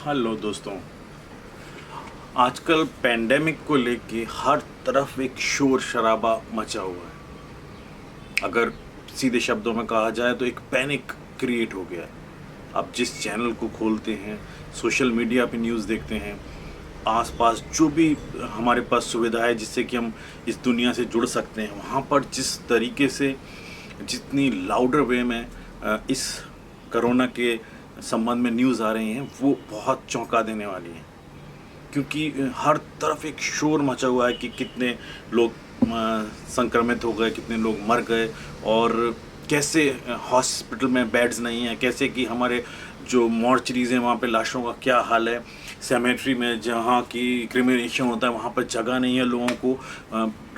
Hello दोस्तों। आजकल pandemic को लेके हर तरफ एक शोर शराबा मचा हुआ है। अगर सीधे शब्दों में कहा जाए तो एक पैनिक क्रिएट हो गया है। आप जिस चैनल को खोलते हैं, सोशल मीडिया पे न्यूज़ देखते हैं, आसपास जो भी हमारे पास सुविधा है जिससे कि हम इस दुनिया से जुड़ सकते हैं, वहाँ पर जिस तरीके से जितनी लाउडर वे में इस कोरोना के संबंध में न्यूज़ आ रही हैं, वो बहुत चौंका देने वाली हैं। क्योंकि हर तरफ एक शोर मचा हुआ है कि कितने लोग संक्रमित हो गए, कितने लोग मर गए, और कैसे हॉस्पिटल में बेड्स नहीं हैं, कैसे कि हमारे जो मॉर्चरीज हैं वहाँ पे लाशों का क्या हाल है, सेमेट्री में जहाँ की क्रिमिनेशन होता है वहाँ पर जगह नहीं है लोगों को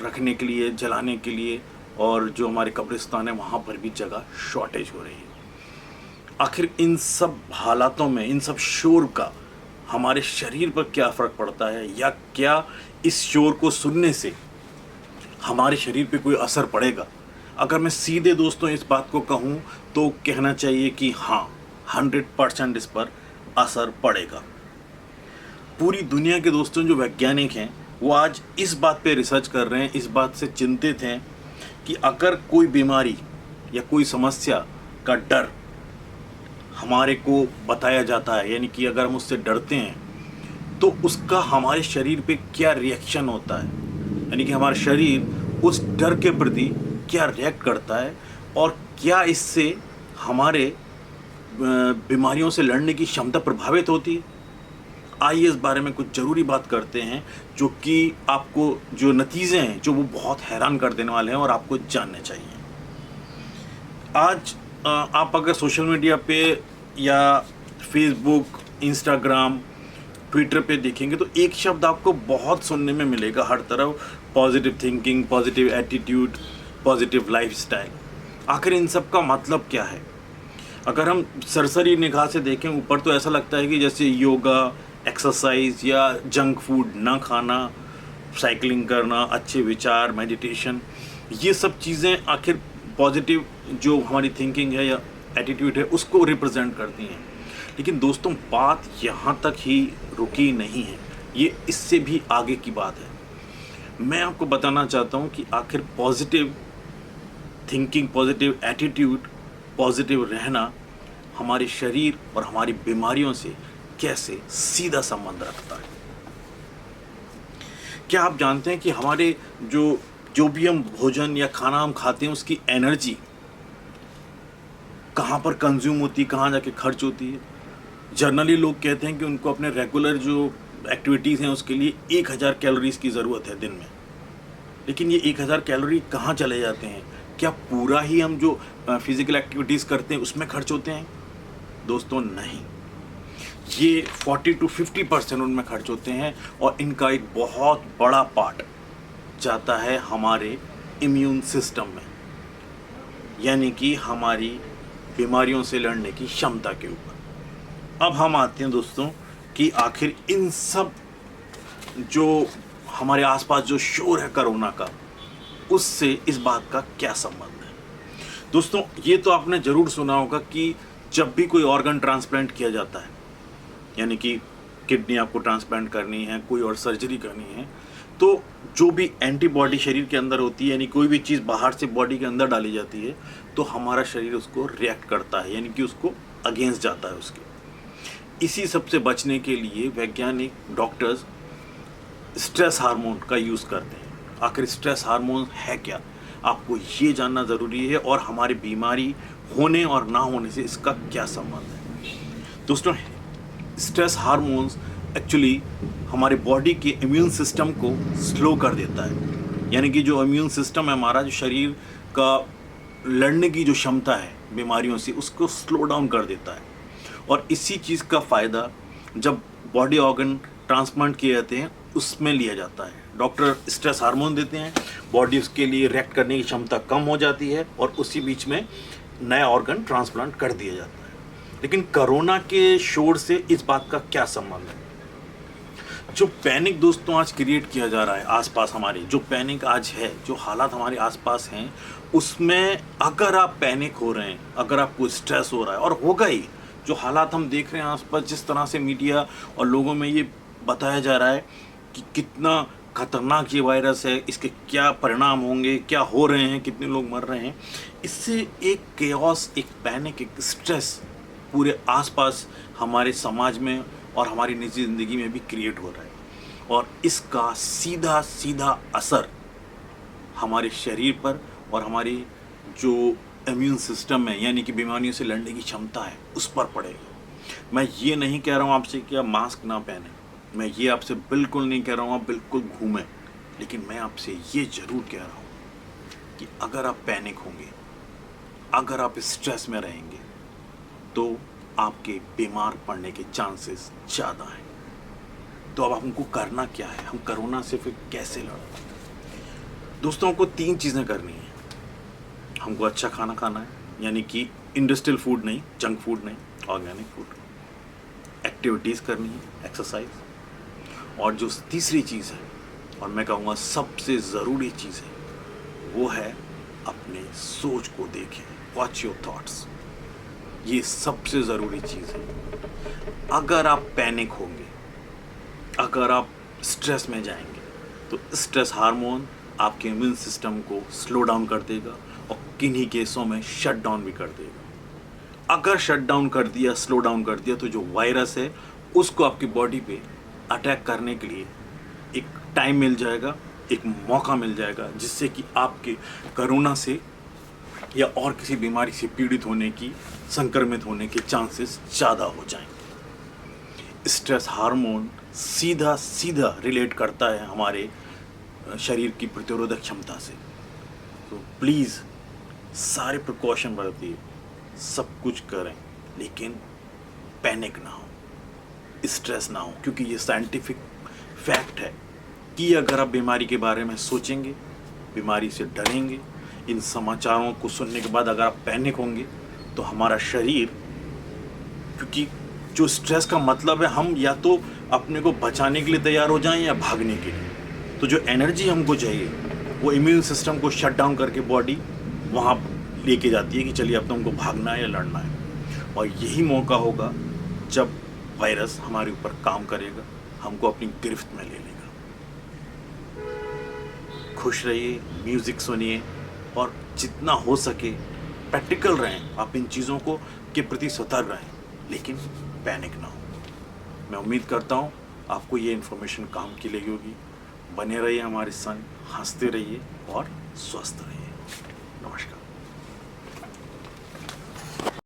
रखने के लिए, जलाने के लिए, और जो हमारे कब्रिस्तान है वहाँ पर भी जगह शॉर्टेज हो रही है। आखिर इन सब हालातों में, इन सब शोर का हमारे शरीर पर क्या फ़र्क पड़ता है, या क्या इस शोर को सुनने से हमारे शरीर पे कोई असर पड़ेगा? अगर मैं सीधे दोस्तों इस बात को कहूँ तो कहना चाहिए कि हाँ, 100% इस पर असर पड़ेगा। पूरी दुनिया के दोस्तों जो वैज्ञानिक हैं वो आज इस बात पे रिसर्च कर रहे हैं, इस बात से चिंतित हैं कि अगर कोई बीमारी या कोई समस्या का डर हमारे को बताया जाता है, यानी कि अगर हम उससे डरते हैं तो उसका हमारे शरीर पे क्या रिएक्शन होता है, यानी कि हमारा शरीर उस डर के प्रति क्या रिएक्ट करता है, और क्या इससे हमारे बीमारियों से लड़ने की क्षमता प्रभावित होती है। आइए इस बारे में कुछ ज़रूरी बात करते हैं, जो कि आपको जो नतीजे हैं जो वो बहुत हैरान कर देने वाले हैं और आपको जानने चाहिए। आज आप अगर सोशल मीडिया पे या फेसबुक, इंस्टाग्राम, ट्विटर पे देखेंगे तो एक शब्द आपको बहुत सुनने में मिलेगा हर तरफ: positive thinking, positive attitude, positive lifestyle. आखिर इन सब का मतलब क्या है? अगर हम सरसरी निगाह से देखें ऊपर तो ऐसा लगता है कि जैसे योगा, एक्सरसाइज या जंक फूड ना खाना, साइकिलिंग करना, अच्छे विचार, मेडिटेशन, ये सब चीज़ें आखिर पॉजिटिव जो हमारी थिंकिंग है या एटीट्यूड है उसको रिप्रेजेंट करती हैं। लेकिन दोस्तों बात यहाँ तक ही रुकी नहीं है, ये इससे भी आगे की बात है। मैं आपको बताना चाहता हूँ कि आखिर positive thinking, positive attitude, positive रहना हमारे शरीर और हमारी बीमारियों से कैसे सीधा संबंध रखता है। क्या आप जानते हैं कि हमारे जो भी हम भोजन या खाना हम खाते हैं उसकी एनर्जी कहाँ पर कंज्यूम होती है, कहाँ जाके खर्च होती है? जनरली लोग कहते हैं कि उनको अपने रेगुलर जो एक्टिविटीज़ हैं उसके लिए 1000 कैलोरीज़ की ज़रूरत है दिन में। लेकिन ये 1000 कैलोरी कहाँ चले जाते हैं? क्या पूरा ही हम जो फिज़िकल एक्टिविटीज़ करते हैं उसमें खर्च होते हैं? दोस्तों नहीं, ये 40 to 50% उनमें खर्च होते हैं, और इनका एक बहुत बड़ा पार्ट जाता है हमारे इम्यून सिस्टम में, यानी कि हमारी बीमारियों से लड़ने की क्षमता के ऊपर। अब हम आते हैं दोस्तों कि आखिर इन सब जो हमारे आसपास जो शोर है कोरोना का, उससे इस बात का क्या संबंध है। दोस्तों ये तो आपने ज़रूर सुना होगा कि जब भी कोई ऑर्गन ट्रांसप्लांट किया जाता है, यानी कि किडनी आपको ट्रांसप्लांट करनी है, कोई और सर्जरी करनी है, तो जो भी एंटीबॉडी शरीर के अंदर होती है, यानी कोई भी चीज़ बाहर से बॉडी के अंदर डाली जाती है, तो हमारा शरीर उसको रिएक्ट करता है, यानी कि उसको अगेंस्ट जाता है उसके। इसी सब से बचने के लिए वैज्ञानिक डॉक्टर्स स्ट्रेस हार्मोन का यूज़ करते हैं। आखिर स्ट्रेस हार्मोन है क्या, आपको ये जानना ज़रूरी है, और हमारी बीमारी होने और ना होने से इसका क्या संबंध है। दोस्तों स्ट्रेस हार्मोन्स एक्चुअली हमारे बॉडी के इम्यून सिस्टम को स्लो कर देता है, यानी कि जो इम्यून सिस्टम है हमारा, जो शरीर का लड़ने की जो क्षमता है बीमारियों से, उसको स्लो डाउन कर देता है। और इसी चीज़ का फ़ायदा जब बॉडी ऑर्गन ट्रांसप्लांट किए जाते हैं उसमें लिया जाता है। डॉक्टर स्ट्रेस हार्मोन देते हैं, बॉडी उसके लिए रिएक्ट करने की क्षमता कम हो जाती है, और उसी बीच में नया ऑर्गन ट्रांसप्लांट कर दिया जाता है। लेकिन कोरोना के शोर से इस बात का क्या संबंध है? जो पैनिक दोस्तों आज क्रिएट किया जा रहा है आसपास, हमारी जो पैनिक आज है, जो हालात हमारे आसपास हैं, उसमें अगर आप पैनिक हो रहे हैं, अगर आपको स्ट्रेस हो रहा है, और होगा ही, जो हालात हम देख रहे हैं आसपास, जिस तरह से मीडिया और लोगों में ये बताया जा रहा है कि कितना खतरनाक ये वायरस है, इसके क्या परिणाम होंगे, क्या हो रहे हैं, कितने लोग मर रहे हैं, इससे एक केओस, एक पैनिक, एक स्ट्रेस पूरे आसपास हमारे समाज में और हमारी निजी ज़िंदगी में भी क्रिएट हो रहा है। और इसका सीधा सीधा असर हमारे शरीर पर और हमारी जो इम्यून सिस्टम है, यानी कि बीमारियों से लड़ने की क्षमता है, उस पर पड़ेगा। मैं ये नहीं कह रहा हूँ आपसे कि आप मास्क ना पहने, मैं ये आपसे बिल्कुल नहीं कह रहा हूँ आप बिल्कुल घूमें, लेकिन मैं आपसे ये ज़रूर कह रहा हूँ कि अगर आप पैनिक होंगे, अगर आप स्ट्रेस में रहेंगे, तो आपके बीमार पड़ने के चांसेस ज़्यादा हैं। तो अब हमको करना क्या है, हम कोरोना से फिर कैसे लड़ें? दोस्तों, को 3 चीज़ें करनी है। हमको अच्छा खाना खाना है, यानी कि इंडस्ट्रियल फूड नहीं, जंक फूड नहीं, ऑर्गेनिक फूड। एक्टिविटीज़ करनी है, एक्सरसाइज। और जो तीसरी चीज़ है, और मैं कहूँगा सबसे ज़रूरी चीज़ है, वो है अपने सोच को देखें, वॉच योर थॉट्स। ये सबसे ज़रूरी चीज़ है। अगर आप पैनिक होंगे, अगर आप स्ट्रेस में जाएंगे, तो स्ट्रेस हार्मोन आपके इम्यून सिस्टम को स्लो डाउन कर देगा और किन्हीं केसों में शट डाउन भी कर देगा। अगर शट डाउन कर दिया, स्लो डाउन कर दिया, तो जो वायरस है उसको आपकी बॉडी पे अटैक करने के लिए एक टाइम मिल जाएगा, एक मौका मिल जाएगा, जिससे कि आपके कोरोना से या और किसी बीमारी से पीड़ित होने की, संक्रमित होने के चांसेस ज़्यादा हो जाएंगे। स्ट्रेस हार्मोन सीधा सीधा रिलेट करता है हमारे शरीर की प्रतिरोधक क्षमता से। तो प्लीज़ सारे प्रिकॉशन बरतिए, सब कुछ करें, लेकिन पैनिक ना हो, स्ट्रेस ना हो, क्योंकि ये साइंटिफिक फैक्ट है कि अगर आप बीमारी के बारे में सोचेंगे, बीमारी से डरेंगे, इन समाचारों को सुनने के बाद अगर आप पैनिक होंगे, तो हमारा शरीर, क्योंकि जो स्ट्रेस का मतलब है हम या तो अपने को बचाने के लिए तैयार हो जाएं या भागने के लिए, तो जो एनर्जी हमको चाहिए वो इम्यून सिस्टम को शट डाउन करके बॉडी वहाँ लेके जाती है कि चलिए अब तो हमको भागना है या लड़ना है। और यही मौका होगा जब वायरस हमारे ऊपर काम करेगा, हमको अपनी गिरफ्त में ले लेगा। खुश रहिए, म्यूज़िक सुनिए और जितना हो सके प्रैक्टिकल रहें। आप इन चीज़ों को के प्रति सतर्क रहें, लेकिन पैनिक ना हो। मैं उम्मीद करता हूँ आपको ये इन्फॉर्मेशन काम की लगी होगी। बने रहिए हमारे संग, हंसते रहिए और स्वस्थ रहिए। नमस्कार।